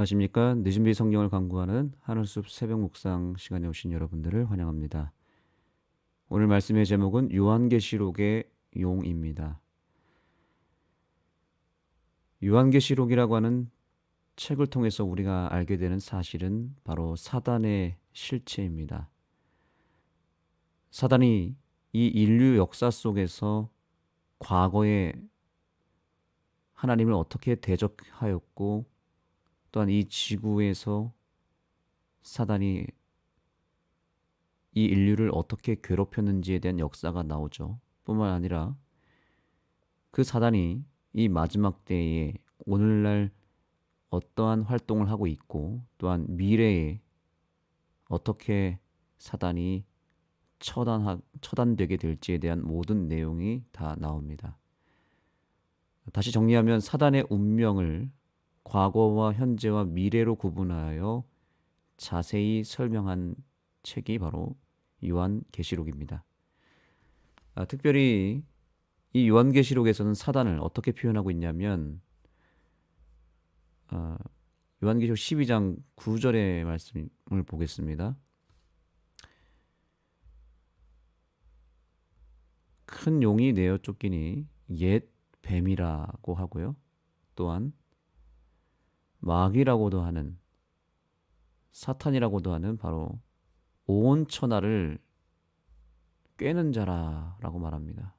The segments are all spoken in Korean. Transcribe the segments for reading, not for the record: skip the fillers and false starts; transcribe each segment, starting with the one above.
안녕하십니까. 늦은 비 성경을 강구하는 하늘숲 새벽 묵상 시간에 오신 여러분들을 환영합니다. 오늘 말씀의 제목은 요한계시록의 용입니다. 요한계시록이라고 하는 책을 통해서 우리가 알게 되는 사실은 바로 사단의 실체입니다. 사단이 이 인류 역사 속에서 과거에 하나님을 어떻게 대적하였고, 또한 이 지구에서 사단이 이 인류를 어떻게 괴롭혔는지에 대한 역사가 나오죠. 뿐만 아니라 그 사단이 이 마지막 때에 오늘날 어떠한 활동을 하고 있고, 또한 미래에 어떻게 사단이 처단되게 될지에 대한 모든 내용이 다 나옵니다. 다시 정리하면 사단의 운명을 과거와 현재와 미래로 구분하여 자세히 설명한 책이 바로 요한계시록입니다. 특별히 이 요한계시록에서는 사단을 어떻게 표현하고 있냐면 요한계시록 12장 9절의 말씀을 보겠습니다. 큰 용이 내어 쫓기니 옛 뱀이라고 하고요. 또한 마귀라고도 하는, 사탄이라고도 하는 바로 온 천하를 꿰는 자라라고 말합니다.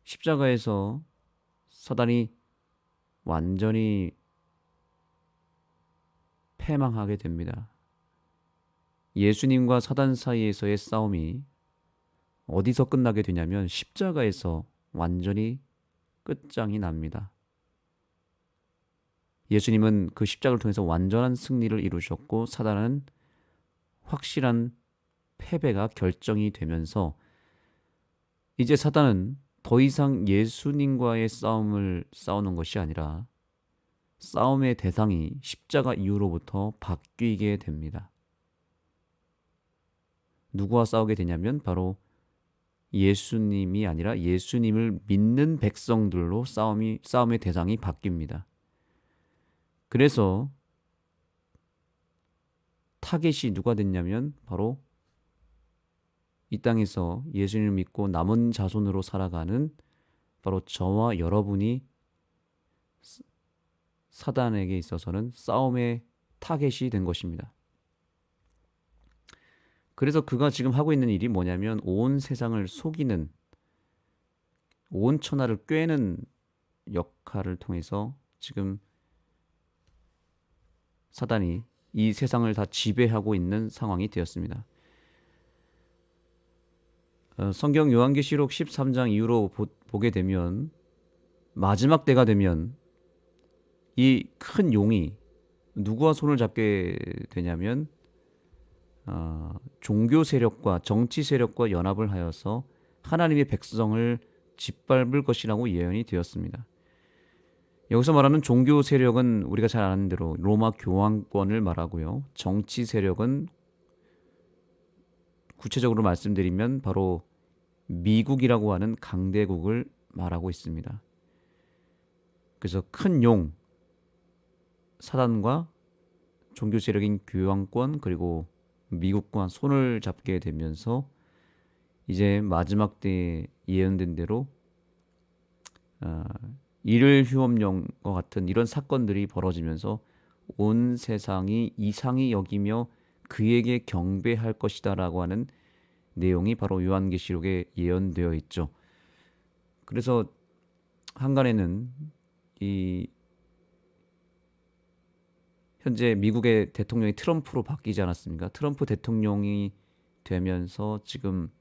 십자가에서 사단이 완전히 패망하게 됩니다. 예수님과 사단 사이에서의 싸움이 어디서 끝나게 되냐면 십자가에서 완전히 끝장이 납니다. 예수님은 그 십자가를 통해서 완전한 승리를 이루셨고, 사단은 확실한 패배가 결정이 되면서 이제 사단은 더 이상 예수님과의 싸움을 싸우는 것이 아니라 싸움의 대상이 십자가 이후로부터 바뀌게 됩니다. 누구와 싸우게 되냐면 바로 예수님이 아니라 예수님을 믿는 백성들로 싸움의 대상이 바뀝니다. 그래서 타겟이 누가 됐냐면 바로 이 땅에서 예수님을 믿고 남은 자손으로 살아가는 바로 저와 여러분이 사단에게 있어서는 싸움의 타겟이 된 것입니다. 그래서 그가 지금 하고 있는 일이 뭐냐면 온 세상을 속이는, 온 천하를 꿰는 역할을 통해서 지금 사단이 이 세상을 다 지배하고 있는 상황이 되었습니다. 성경 요한계시록 13장 이후로 보게 되면 마지막 때가 되면 이 큰 용이 누구와 손을 잡게 되냐면 종교 세력과 정치 세력과 연합을 하여서 하나님의 백성을 짓밟을 것이라고 예언이 되었습니다. 여기서 말하는 종교 세력은 우리가 잘 아는 대로 로마 교황권을 말하고요. 정치 세력은 구체적으로 말씀드리면 바로 미국이라고 하는 강대국을 말하고 있습니다. 그래서 큰 용, 사단과 종교 세력인 교황권 그리고 미국과 손을 잡게 되면서 이제 마지막 때에 예언된 대로 일을 휴업령과 같은 이런 사건들이 벌어지면서 온 세상이 이상히 여기며 그에게 경배할 것이다라고 하는 내용이 바로 요한계시록에 예언되어 있죠. 그래서 한간에는 이 현재 미국의 대통령이 트럼프로 바뀌지 않았습니까? 트럼프 대통령이 되면서 지금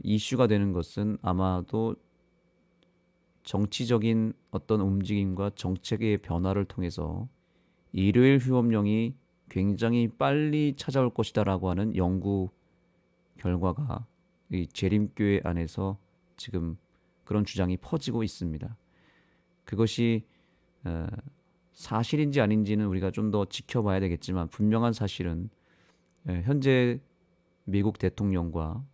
이슈가 되는 것은 아마도 정치적인 어떤 움직임과 정책의 변화를 통해서 일요일 휴업령이 굉장히 빨리 찾아올 것이다라고 하는 연구 결과가 이 재림교회 안에서 지금 그런 주장이 퍼지고 있습니다. 그것이 사실인지 아닌지는 우리가 좀 더 지켜봐야 되겠지만 분명한 사실은 현재 미국 대통령과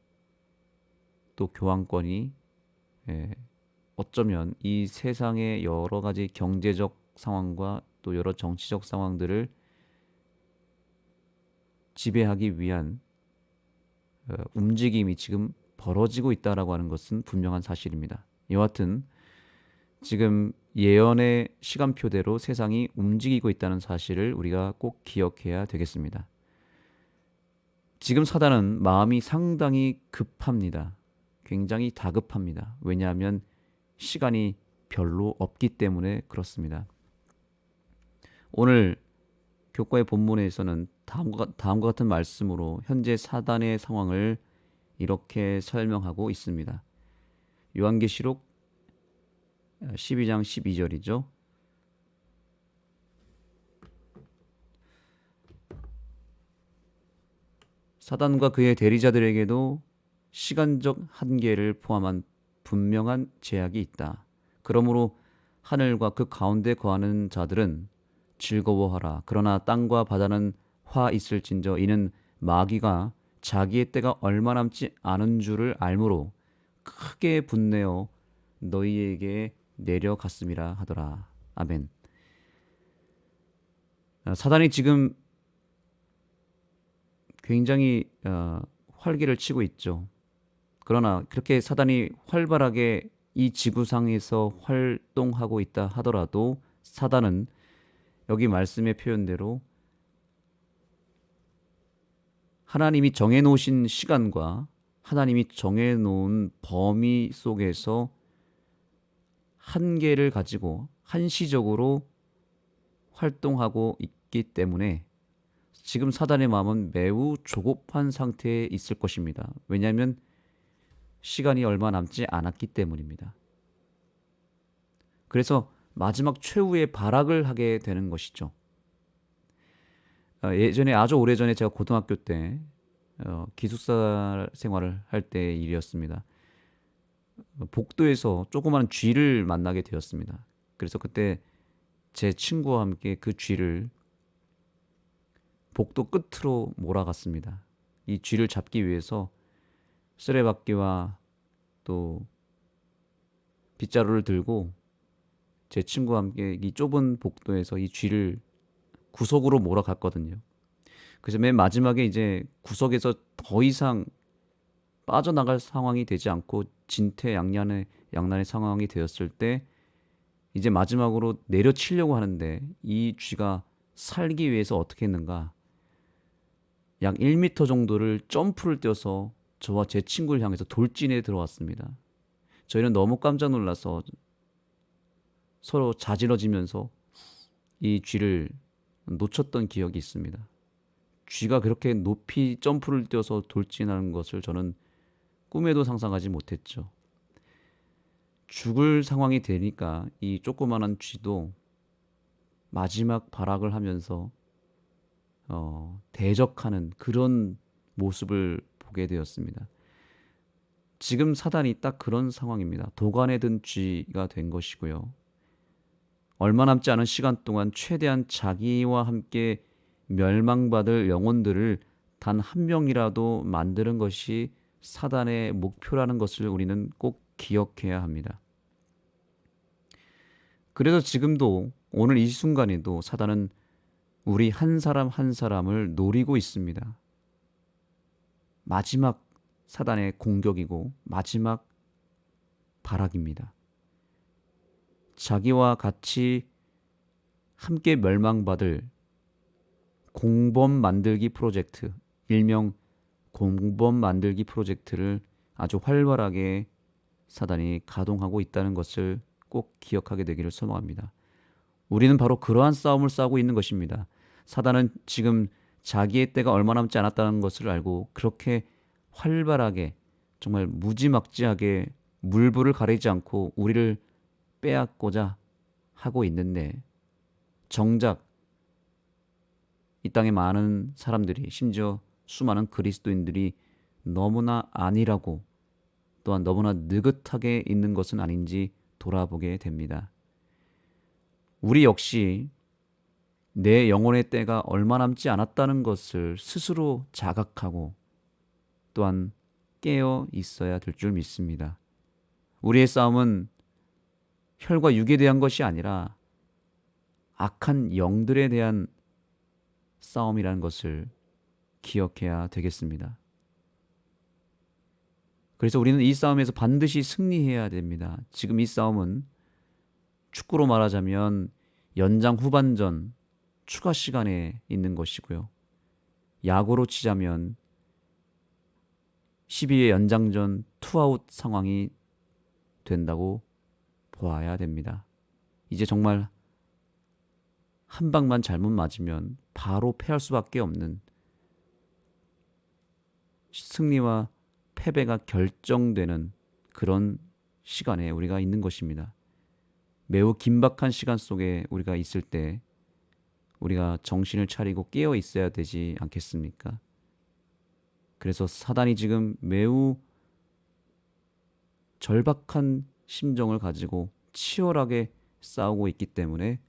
또 교황권이 어쩌면 이 세상의 여러 가지 경제적 상황과 또 여러 정치적 상황들을 지배하기 위한 움직임이 지금 벌어지고 있다라고 하는 것은 분명한 사실입니다. 여하튼 지금 예언의 시간표대로 세상이 움직이고 있다는 사실을 우리가 꼭 기억해야 되겠습니다. 지금 사단은 마음이 상당히 급합니다. 굉장히 다급합니다. 왜냐하면 시간이 별로 없기 때문에 그렇습니다. 오늘 교과의 본문에서는 다음과 같은 말씀으로 현재 사단의 상황을 이렇게 설명하고 있습니다. 요한계시록 12장 12절이죠. 사단과 그의 대리자들에게도 시간적 한계를 포함한 분명한 제약이 있다. 그러므로 하늘과 그 가운데 거하는 자들은 즐거워하라. 그러나 땅과 바다는 화 있을진저 이는 마귀가 자기의 때가 얼마 남지 않은 줄을 알므로 크게 분내어 너희에게 내려갔음이라 하더라. 아멘. 사단이 지금 굉장히 활기를 치고 있죠. 그러나 그렇게 사단이 활발하게 이 지구상에서 활동하고 있다 하더라도 사단은 여기 말씀의 표현대로 하나님이 정해놓으신 시간과 하나님이 정해놓은 범위 속에서 한계를 가지고 한시적으로 활동하고 있기 때문에 지금 사단의 마음은 매우 조급한 상태에 있을 것입니다. 왜냐하면 시간이 얼마 남지 않았기 때문입니다. 그래서 마지막 최후의 발악을 하게 되는 것이죠. 예전에 아주 오래전에 제가 고등학교 때 기숙사 생활을 할 때의 일이었습니다. 복도에서 조그마한 쥐를 만나게 되었습니다. 그래서 그때 제 친구와 함께 그 쥐를 복도 끝으로 몰아갔습니다. 이 쥐를 잡기 위해서 쓰레받기와 또 빗자루를 들고 제 친구와 함께 이 좁은 복도에서 이 쥐를 구석으로 몰아갔거든요. 그래서 맨 마지막에 이제 구석에서 더 이상 빠져나갈 상황이 되지 않고 진퇴양난의 상황이 되었을 때 이제 마지막으로 내려치려고 하는데 이 쥐가 살기 위해서 어떻게 했는가? 약 1m 정도를 점프를 뛰어서 저와 제 친구를 향해서 돌진에 들어왔습니다. 저희는 너무 깜짝 놀라서 서로 자지러지면서 이 쥐를 놓쳤던 기억이 있습니다. 쥐가 그렇게 높이 점프를 뛰어서 돌진하는 것을 저는 꿈에도 상상하지 못했죠. 죽을 상황이 되니까 이 조그만한 쥐도 마지막 발악을 하면서 대적하는 그런 모습을 보게 되었습니다. 지금 사단이 딱 그런 상황입니다. 도관에 든 쥐가 된 것이고요. 얼마 남지 않은 시간 동안 최대한 자기와 함께 멸망받을 영혼들을 단 한 명이라도 만드는 것이 사단의 목표라는 것을 우리는 꼭 기억해야 합니다. 그래서 지금도 오늘 이 순간에도 사단은 우리 한 사람 한 사람을 노리고 있습니다. 마지막 사단의 공격이고 마지막 발악입니다. 자기와 같이 함께 멸망받을 공범 만들기 프로젝트, 일명 공범 만들기 프로젝트를 아주 활발하게 사단이 가동하고 있다는 것을 꼭 기억하게 되기를 소망합니다. 우리는 바로 그러한 싸움을 싸우고 있는 것입니다. 사단은 지금 자기의 때가 얼마 남지 않았다는 것을 알고 그렇게 활발하게 정말 무지막지하게 물불을 가리지 않고 우리를 빼앗고자 하고 있는데 정작 이 땅의 많은 사람들이 심지어 수많은 그리스도인들이 너무나 아니라고 또한 너무나 느긋하게 있는 것은 아닌지 돌아보게 됩니다. 우리 역시 내 영혼의 때가 얼마 남지 않았다는 것을 스스로 자각하고 또한 깨어 있어야 될 줄 믿습니다. 우리의 싸움은 혈과 육에 대한 것이 아니라 악한 영들에 대한 싸움이라는 것을 기억해야 되겠습니다. 그래서 우리는 이 싸움에서 반드시 승리해야 됩니다. 지금 이 싸움은 축구로 말하자면 연장 후반전 추가 시간에 있는 것이고요. 야구로 치자면 12회 연장전 투아웃 상황이 된다고 보아야 됩니다. 이제 정말 한 방만 잘못 맞으면 바로 패할 수밖에 없는 승리와 패배가 결정되는 그런 시간에 우리가 있는 것입니다. 매우 긴박한 시간 속에 우리가 있을 때 우리가 정신을 차리고 깨어 있어야 되지 않겠습니까? 그래서 사단이 지금 매우 절박한 심정을 가지고 치열하게 싸우고 있기 때문에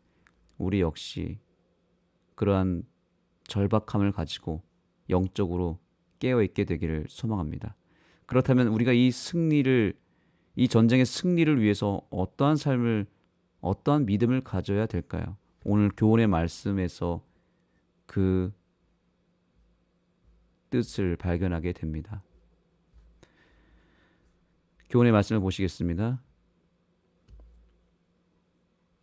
우리 역시 그러한 절박함을 가지고 영적으로 깨어 있게 되기를 소망합니다. 그렇다면 우리가 이 전쟁의 승리를 위해서 어떠한 삶을, 어떠한 믿음을 가져야 될까요? 오늘 교훈의 말씀에서 그 뜻을 발견하게 됩니다. 교훈의 말씀을 보시겠습니다.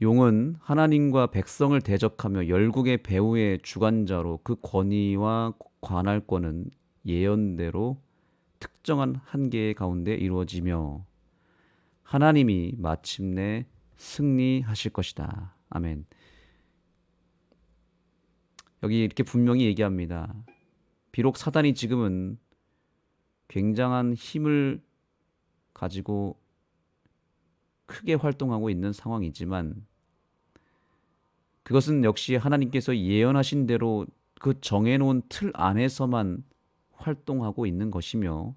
용은 하나님과 백성을 대적하며 열국의 배후의 주관자로 그 권위와 관할권은 예언대로 특정한 한계 가운데 이루어지며 하나님이 마침내 승리하실 것이다. 아멘. 여기 이렇게 분명히 얘기합니다. 비록 사단이 지금은 굉장한 힘을 가지고 크게 활동하고 있는 상황이지만 그것은 역시 하나님께서 예언하신 대로 그 정해놓은 틀 안에서만 활동하고 있는 것이며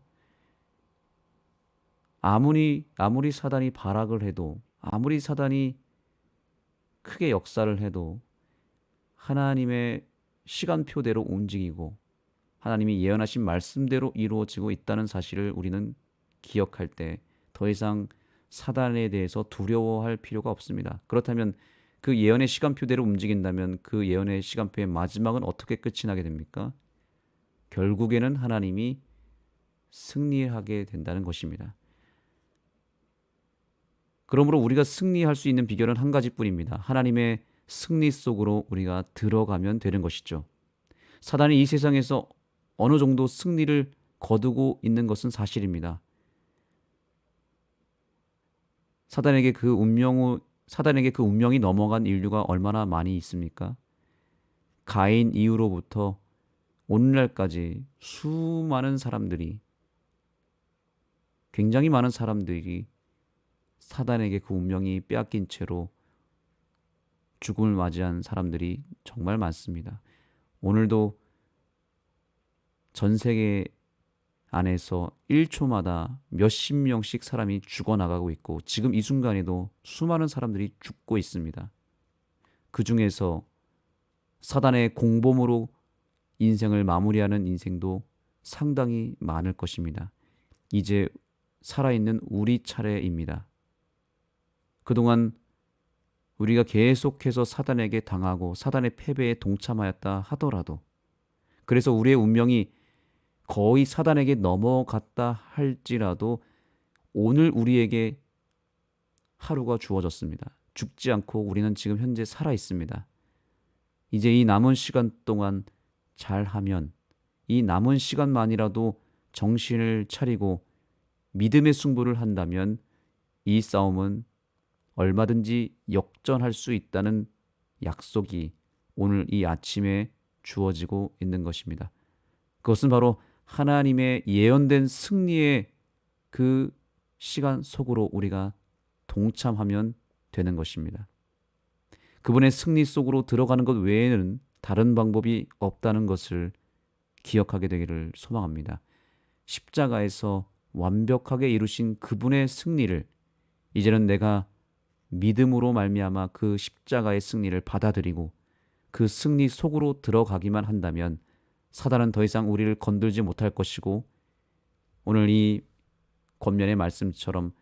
아무리 사단이 발악을 해도 아무리 사단이 크게 역사를 해도 하나님의 시간표대로 움직이고 하나님이 예언하신 말씀대로 이루어지고 있다는 사실을 우리는 기억할 때 더 이상 사단에 대해서 두려워할 필요가 없습니다. 그렇다면 그 예언의 시간표대로 움직인다면 그 예언의 시간표의 마지막은 어떻게 끝이 나게 됩니까? 결국에는 하나님이 승리하게 된다는 것입니다. 그러므로 우리가 승리할 수 있는 비결은 한 가지뿐입니다. 하나님의 승리 속으로 우리가 들어가면 되는 것이죠. 사단이 이 세상에서 어느 정도 승리를 거두고 있는 것은 사실입니다. 사단에게 그 운명이 넘어간 인류가 얼마나 많이 있습니까? 가인 이후로부터 오늘날까지 굉장히 많은 사람들이 사단에게 그 운명이 빼앗긴 채로 죽음을 맞이한 사람들이 정말 많습니다. 오늘도 전 세계 안에서 1초마다 몇십 명씩 사람이 죽어나가고 있고 지금 이 순간에도 수많은 사람들이 죽고 있습니다. 그 중에서 사단의 공범으로 인생을 마무리하는 인생도 상당히 많을 것입니다. 이제 살아있는 우리 차례입니다. 그동안 우리가 계속해서 사단에게 당하고 사단의 패배에 동참하였다 하더라도 그래서 우리의 운명이 거의 사단에게 넘어갔다 할지라도 오늘 우리에게 하루가 주어졌습니다. 죽지 않고 우리는 지금 현재 살아 있습니다. 이제 이 남은 시간 동안 잘하면 이 남은 시간만이라도 정신을 차리고 믿음의 승부를 한다면 이 싸움은 얼마든지 역전할 수 있다는 약속이 오늘 이 아침에 주어지고 있는 것입니다. 그것은 바로 하나님의 예언된 승리의 그 시간 속으로 우리가 동참하면 되는 것입니다. 그분의 승리 속으로 들어가는 것 외에는 다른 방법이 없다는 것을 기억하게 되기를 소망합니다. 십자가에서 완벽하게 이루신 그분의 승리를 이제는 내가 믿음으로 말미암아 그 십자가의 승리를 받아들이고 그 승리 속으로 들어가기만 한다면 사단은 더 이상 우리를 건들지 못할 것이고 오늘 이 권면의 말씀처럼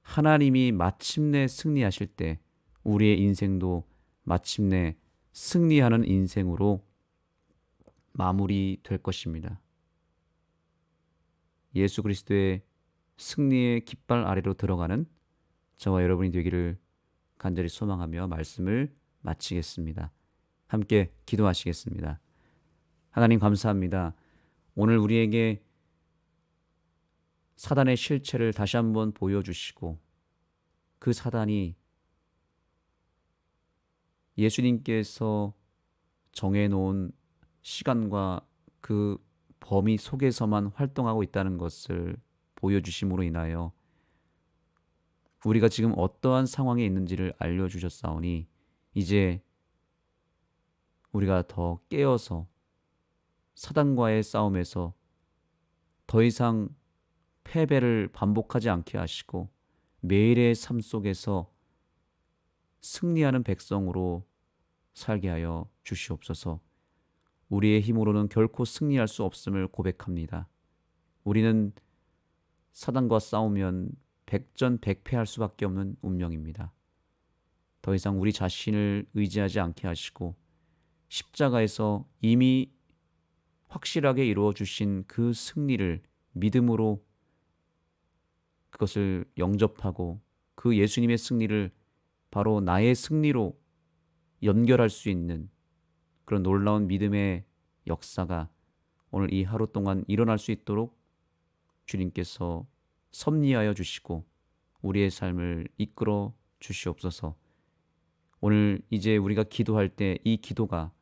하나님이 마침내 승리하실 때 우리의 인생도 마침내 승리하는 인생으로 마무리될 것입니다. 예수 그리스도의 승리의 깃발 아래로 들어가는 저와 여러분이 되기를 간절히 소망하며 말씀을 마치겠습니다. 함께 기도하시겠습니다. 하나님 감사합니다. 오늘 우리에게 사단의 실체를 다시 한번 보여주시고 그 사단이 예수님께서 정해놓은 시간과 그 범위 속에서만 활동하고 있다는 것을 보여주심으로 인하여 우리가 지금 어떠한 상황에 있는지를 알려주셨사오니 이제 우리가 더 깨어서 사단과의 싸움에서 더 이상 패배를 반복하지 않게 하시고 매일의 삶 속에서 승리하는 백성으로 살게 하여 주시옵소서. 우리의 힘으로는 결코 승리할 수 없음을 고백합니다. 우리는 사단과 싸우면 백전백패할 수밖에 없는 운명입니다. 더 이상 우리 자신을 의지하지 않게 하시고 십자가에서 이미 확실하게 이루어 주신 그 승리를 믿음으로 그것을 영접하고 그 예수님의 승리를 바로 나의 승리로 연결할 수 있는 그런 놀라운 믿음의 역사가 오늘 이 하루 동안 일어날 수 있도록 주님께서 섭리하여 주시고 우리의 삶을 이끌어 주시옵소서. 오늘 이제 우리가 기도할 때 이 기도가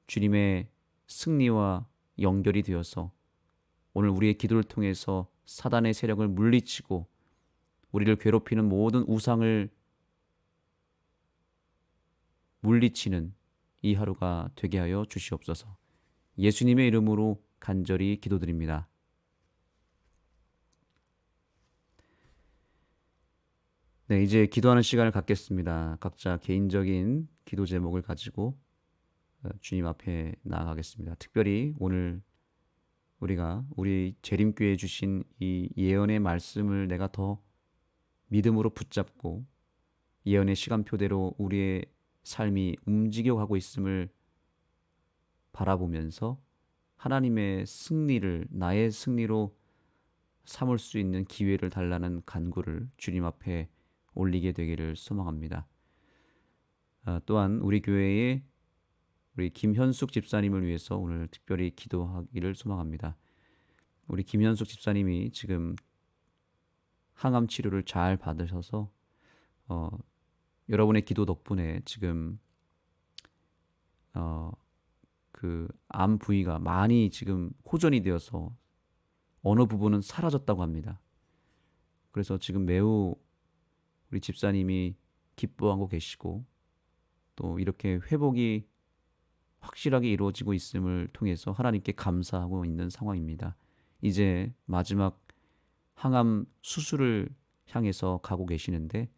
주님의 승리와 연결이 되어서 오늘 우리의 기도를 통해서 사단의 세력을 물리치고 우리를 괴롭히는 모든 우상을 물리치는 이 하루가 되게 하여 주시옵소서. 예수님의 이름으로 간절히 기도드립니다. 네, 이제 기도하는 시간을 갖겠습니다. 각자 개인적인 기도 제목을 가지고 주님 앞에 나아가겠습니다. 특별히 오늘 우리가 우리 재림교회에 주신 이 예언의 말씀을 내가 더 믿음으로 붙잡고 예언의 시간표대로 우리의 삶이 움직여가고 있음을 바라보면서 하나님의 승리를 나의 승리로 삼을 수 있는 기회를 달라는 간구를 주님 앞에 올리게 되기를 소망합니다. 또한 우리 교회의 우리 김현숙 집사님을 위해서 오늘 특별히 기도하기를 소망합니다. 우리 김현숙 집사님이 지금 항암 치료를 잘 받으셔서 여러분의 기도 덕분에 지금 그 암 부위가 많이 지금 호전이 되어서 어느 부분은 사라졌다고 합니다. 그래서 지금 매우 우리 집사님이 기뻐하고 계시고 또 이렇게 회복이 확실하게 이루어지고 있음을 통해서 하나님께 감사하고 있는 상황입니다. 이제 마지막 항암 수술을 향해서 가고 계시는데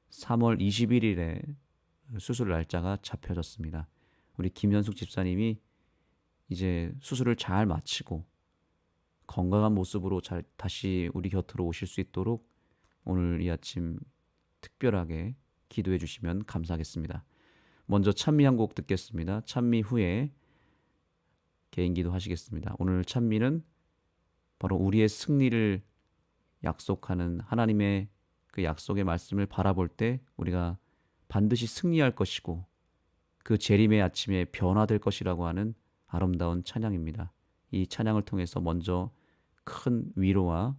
3월 21일에 수술 날짜가 잡혀졌습니다. 우리 김현숙 집사님이 이제 수술을 잘 마치고 건강한 모습으로 다시 우리 곁으로 오실 수 있도록 오늘 이 아침 특별하게 기도해 주시면 감사하겠습니다. 먼저 찬미 한 곡 듣겠습니다. 찬미 후에 개인 기도 하시겠습니다. 오늘 찬미는 바로 우리의 승리를 약속하는 하나님의 그 약속의 말씀을 바라볼 때 우리가 반드시 승리할 것이고 그 재림의 아침에 변화될 것이라고 하는 아름다운 찬양입니다. 이 찬양을 통해서 먼저 큰 위로와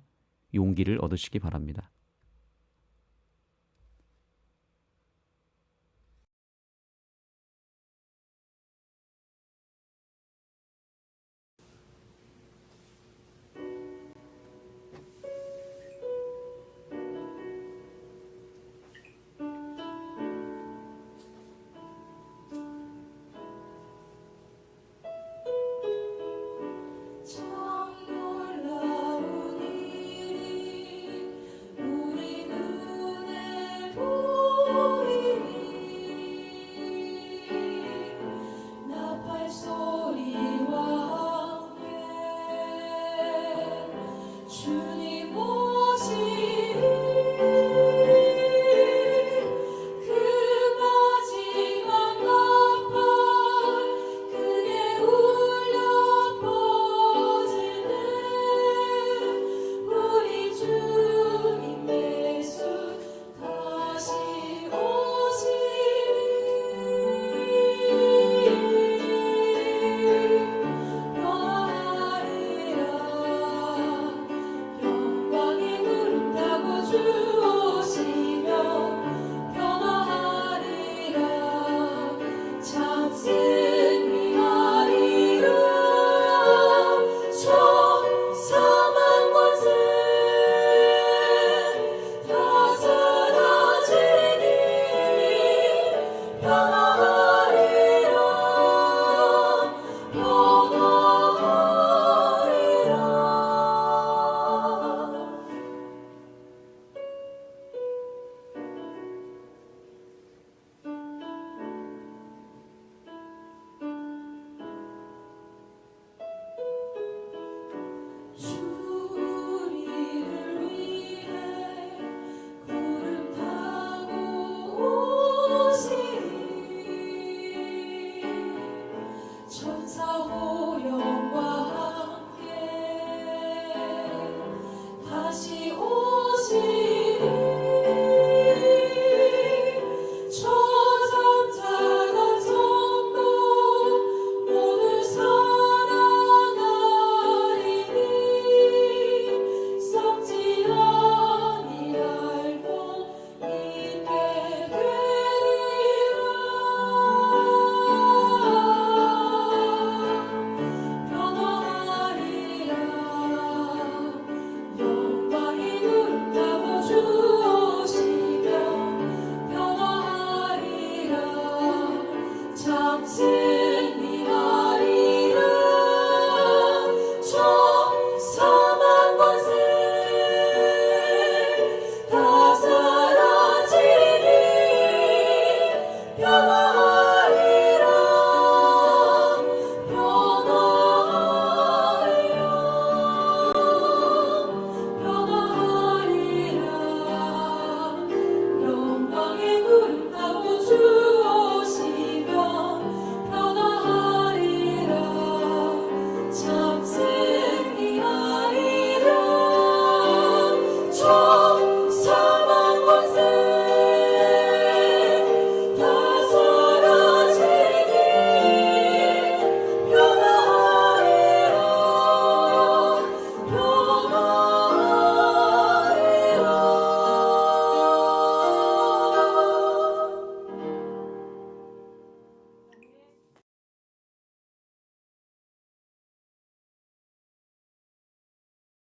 용기를 얻으시기 바랍니다.